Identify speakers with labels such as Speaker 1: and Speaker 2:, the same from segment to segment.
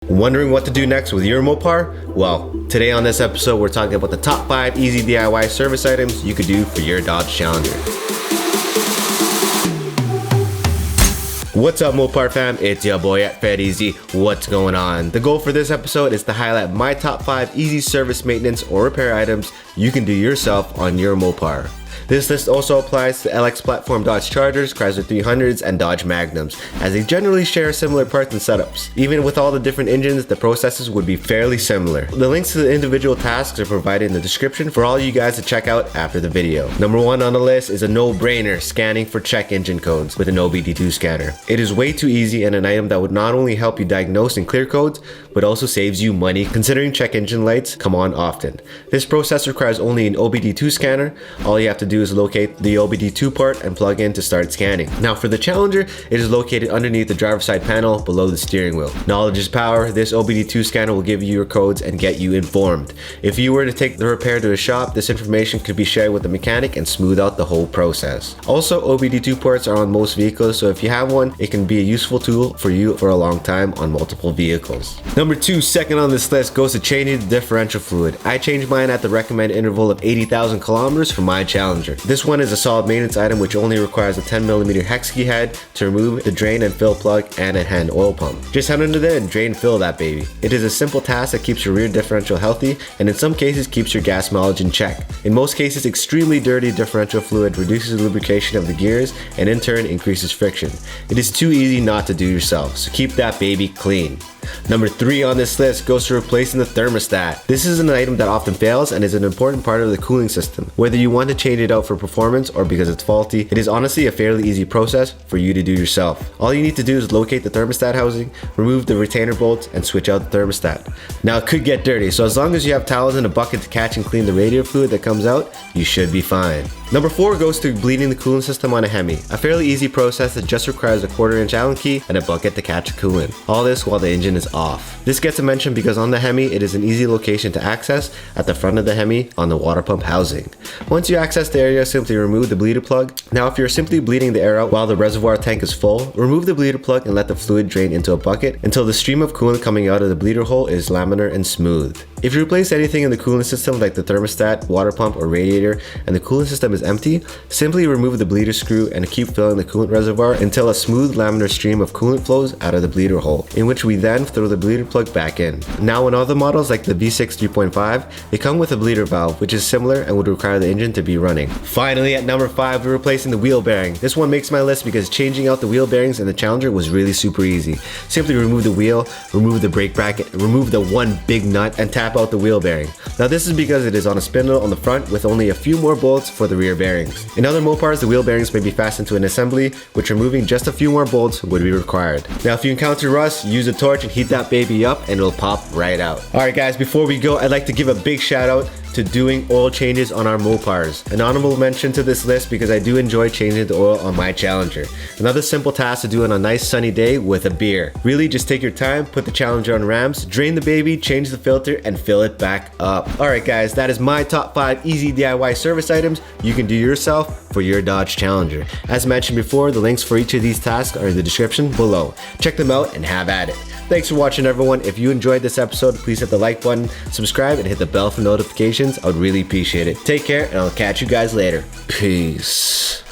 Speaker 1: Wondering what to do next with your Mopar? Well, today on this episode, we're talking about the top 5 easy DIY service items you could do for your Dodge Challenger. What's up, Mopar fam? It's your boy at Fed Easy. What's going on? The goal for this episode is to highlight my top 5 easy service maintenance or repair items you can do yourself on your Mopar. This list also applies to LX platform Dodge Chargers, Chrysler 300s, and Dodge Magnums, as they generally share similar parts and setups. Even with all the different engines, the processes would be fairly similar. The links to the individual tasks are provided in the description for all you guys to check out after the video. Number 1 on the list is a no-brainer, scanning for check engine codes with an OBD2 scanner. It is way too easy and an item that would not only help you diagnose and clear codes, but also saves you money considering check engine lights come on often. This process requires only an OBD2 scanner. All you have to do is locate the OBD2 port and plug in to start scanning. Now for the Challenger, it is located underneath the driver's side panel below the steering wheel. Knowledge is power. This OBD2 scanner will give you your codes and get you informed. If you were to take the repair to a shop, this information could be shared with the mechanic and smooth out the whole process. Also, OBD2 ports are on most vehicles, so if you have one, it can be a useful tool for you for a long time on multiple vehicles. Number 2, second on this list, goes to changing the differential fluid. I changed mine at the recommended interval of 80,000 kilometers for my Challenger. This one is a solid maintenance item which only requires a 10mm hex key head to remove the drain and fill plug and a hand oil pump. Just head under there and drain and fill that baby. It is a simple task that keeps your rear differential healthy and in some cases keeps your gas mileage in check. In most cases, extremely dirty differential fluid reduces the lubrication of the gears and in turn increases friction. It is too easy not to do yourself, so keep that baby clean. Number 3 on this list goes to replacing the thermostat. This is an item that often fails and is an important part of the cooling system. Whether you want to change it out for performance or because it's faulty, it is honestly a fairly easy process for you to do yourself. All you need to do is locate the thermostat housing, remove the retainer bolts, and switch out the thermostat. Now it could get dirty, so as long as you have towels and a bucket to catch and clean the radiator fluid that comes out, you should be fine. Number 4 goes to bleeding the coolant system on a Hemi. A fairly easy process that just requires a 1/4" Allen key and a bucket to catch a coolant. All this while the engine is off. This gets a mention because on the Hemi, it is an easy location to access at the front of the Hemi on the water pump housing. Once you access the area, simply remove the bleeder plug. Now if you're simply bleeding the air out while the reservoir tank is full, remove the bleeder plug and let the fluid drain into a bucket until the stream of coolant coming out of the bleeder hole is laminar and smooth. If you replace anything in the coolant system like the thermostat, water pump, or radiator and the coolant system is empty, simply remove the bleeder screw and keep filling the coolant reservoir until a smooth laminar stream of coolant flows out of the bleeder hole, in which we then throw the bleeder plug back in. Now in other models like the V6 3.5, they come with a bleeder valve, which is similar and would require the engine to be running. Finally, at number 5, we're replacing the wheel bearing. This one makes my list because changing out the wheel bearings in the Challenger was really super easy. Simply remove the wheel, remove the brake bracket, remove the one big nut, and tap out the wheel bearing. Now this is because it is on a spindle on the front with only a few more bolts for the rear bearings. In other Mopars, the wheel bearings may be fastened to an assembly, which removing just a few more bolts would be required. Now if you encounter rust, use a torch and heat that baby up and it'll pop right out. Alright guys, before we go, I'd like to give a big shout out to doing oil changes on our Mopars. An honorable mention to this list because I do enjoy changing the oil on my Challenger. Another simple task to do on a nice sunny day with a beer. Really just take your time, put the Challenger on ramps, drain the baby, change the filter, and fill it back up. Alright guys, that is my top 5 easy DIY service items you can do yourself for your Dodge Challenger. As mentioned before, the links for each of these tasks are in the description below. Check them out and have at it. Thanks for watching everyone. If you enjoyed this episode, please hit the like button, subscribe, and hit the bell for notifications. I would really appreciate it. Take care, and I'll catch you guys later. Peace.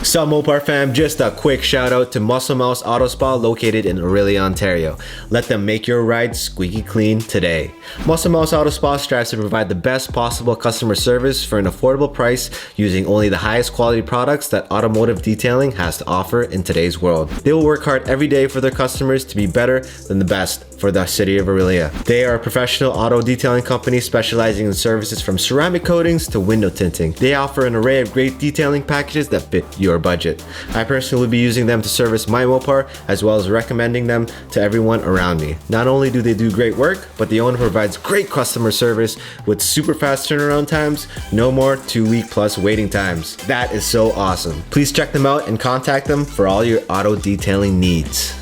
Speaker 1: Sup Mopar Fam, just a quick shout out to Muscle Mouse Auto Spa located in Orillia, Ontario. Let them make your ride squeaky clean today. Muscle Mouse Auto Spa strives to provide the best possible customer service for an affordable price using only the highest quality products that automotive detailing has to offer in today's world. They will work hard every day for their customers to be better than the best for the city of Orillia. They are a professional auto detailing company specializing in services from ceramic coatings to window tinting. They offer an array of great detailing packages that fit your budget. I personally will be using them to service my Mopar as well as recommending them to everyone around me. Not only do they do great work, but the owner provides great customer service with super fast turnaround times, no more 2-week plus waiting times. That is so awesome. Please check them out and contact them for all your auto detailing needs.